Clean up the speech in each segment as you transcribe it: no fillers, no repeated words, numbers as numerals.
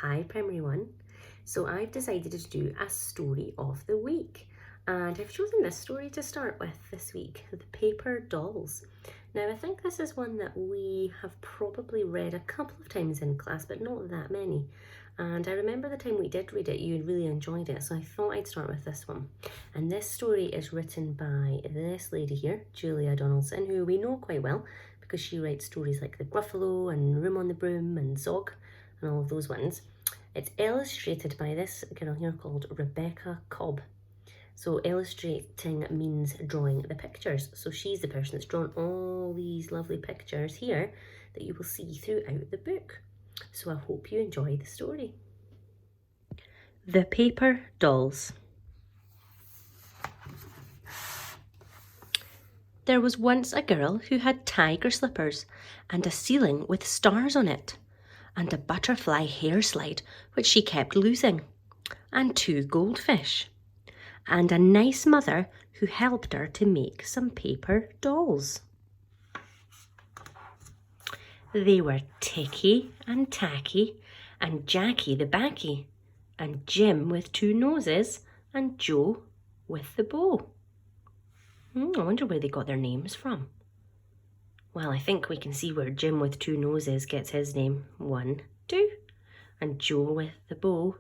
Hi Primary 1. So I've decided to do a story of the week, and I've chosen this story to start with this week, The Paper Dolls. Now I think this is one that we have probably read a couple of times in class, but not that many. And I remember the time we did read it, you really enjoyed it, so I thought I'd start with this one. And this story is written by this lady here, Julia Donaldson, who we know quite well because she writes stories like The Gruffalo and Room on the Broom and Zog and all of those ones. It's illustrated by this girl here called Rebecca Cobb. So illustrating means drawing the pictures. So she's the person that's drawn all these lovely pictures here that you will see throughout the book. So I hope you enjoy the story. The Paper Dolls. There was once a girl who had tiger slippers and a ceiling with stars on it, and a butterfly hair slide which she kept losing, and 2 goldfish, and a nice mother who helped her to make some paper dolls. They were Ticky and Tacky, and Jackie the Backy, and Jim with 2 noses, and Joe with the bow. I wonder where they got their names from. Well, I think we can see where Jim with 2 noses gets his name. 1, 2. And Joe with the bow.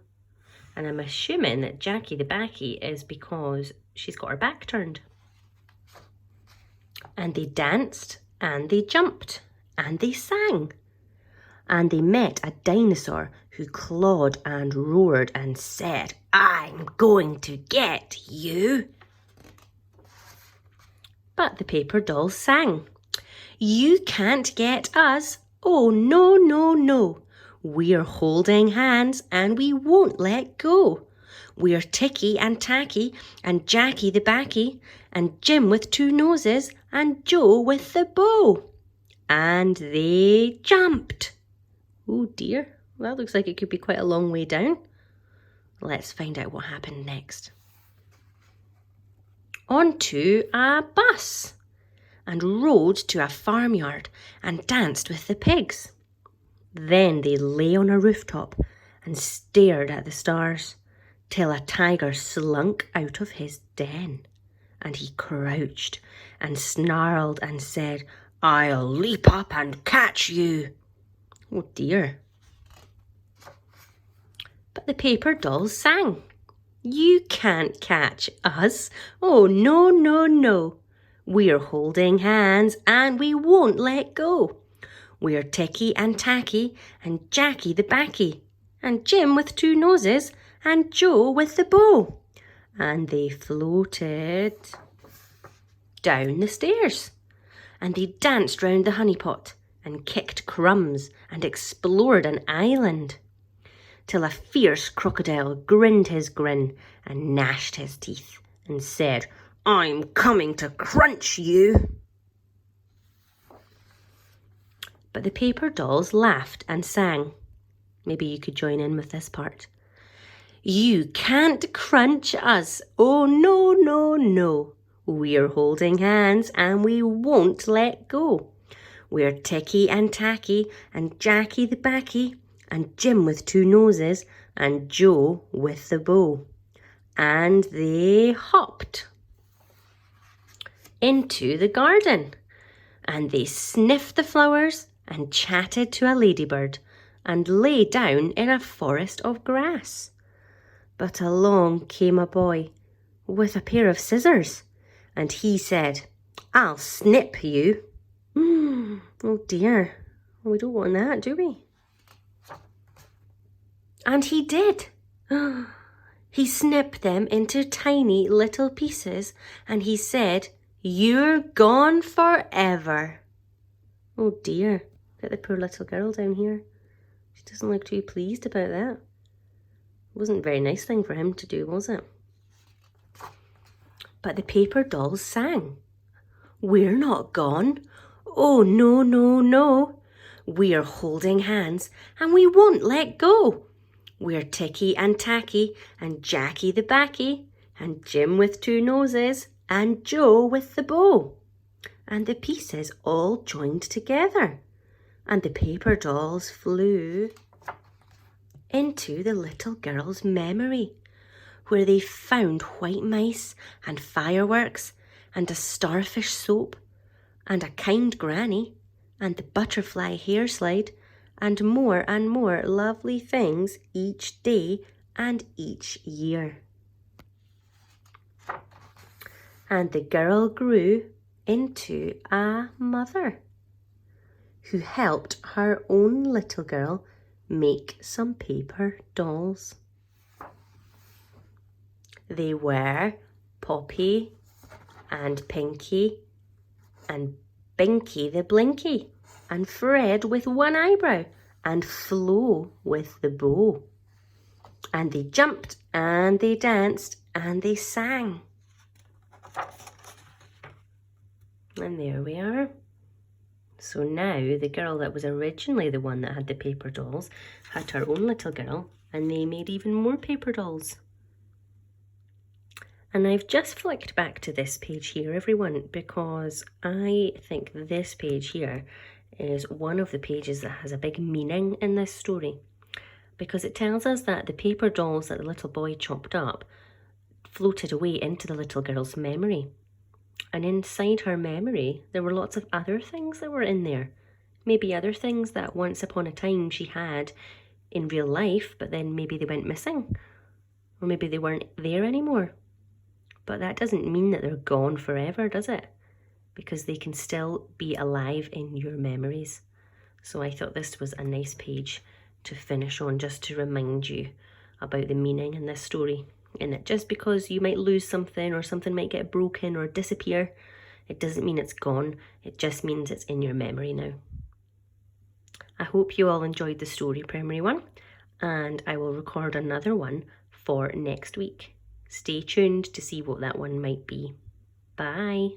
And I'm assuming that Jackie the Backy is because she's got her back turned. And they danced, and they jumped, and they sang. And they met a dinosaur who clawed and roared and said, "I'm going to get you." But the paper dolls sang, "You can't get us. Oh, no, no, no. We're holding hands and we won't let go. We're Ticky and Tacky and Jackie the Backy and Jim with 2 noses and Joe with the bow." And they jumped. Oh dear, that looks like it could be quite a long way down. Let's find out what happened next. Onto a bus, and rode to a farmyard and danced with the pigs. Then they lay on a rooftop and stared at the stars till a tiger slunk out of his den, and he crouched and snarled and said, "I'll leap up and catch you." Oh dear. But the paper dolls sang, "You can't catch us. Oh, no, no, no. We're holding hands and we won't let go. We're Ticky and Tacky and Jackie the Backy and Jim with 2 noses and Joe with the bow." And they floated down the stairs, and they danced round the honey pot and kicked crumbs and explored an island, till a fierce crocodile grinned his grin and gnashed his teeth and said, "I'm coming to crunch you." But the paper dolls laughed and sang. Maybe you could join in with this part. "You can't crunch us. Oh, no, no, no. We're holding hands and we won't let go. We're Ticky and Tacky and Jackie the Backy and Jim with 2 noses and Joe with the bow." And they hopped into the garden, and they sniffed the flowers and chatted to a ladybird and lay down in a forest of grass. But along came a boy with a pair of scissors, and he said, "I'll snip you." Oh dear, we don't want that, do we? And he did. He snipped them into tiny little pieces, and he said, "You're gone forever." Oh dear, look at the poor little girl down here. She doesn't look too pleased about that. It wasn't a very nice thing for him to do, was it? But the paper dolls sang, "We're not gone. Oh, no, no, no. We're holding hands and we won't let go. We're Ticky and Tacky and Jackie the Backy and Jim with 2 noses and Joe with the bow." And the pieces all joined together, and the paper dolls flew into the little girl's memory, where they found white mice and fireworks and a starfish soap and a kind granny and the butterfly hair slide and more lovely things each day and each year. And the girl grew into a mother who helped her own little girl make some paper dolls. They were Poppy and Pinky and Binky the Blinky and Fred with one eyebrow and Flo with the bow. And they jumped and they danced and they sang. And there we are. So now the girl that was originally the one that had the paper dolls had her own little girl, and they made even more paper dolls. And I've just flicked back to this page here, everyone, because I think this page here is one of the pages that has a big meaning in this story, because it tells us that the paper dolls that the little boy chopped up floated away into the little girl's memory. And inside her memory, there were lots of other things that were in there. Maybe other things that once upon a time she had in real life, but then maybe they went missing. Or maybe they weren't there anymore. But that doesn't mean that they're gone forever, does it? Because they can still be alive in your memories. So I thought this was a nice page to finish on, just to remind you about the meaning in this story. And that just because you might lose something or something might get broken or disappear, it doesn't mean it's gone. It just means it's in your memory now. I hope you all enjoyed the story, Primary 1, and I will record another one for next week. Stay tuned to see what that one might be. Bye.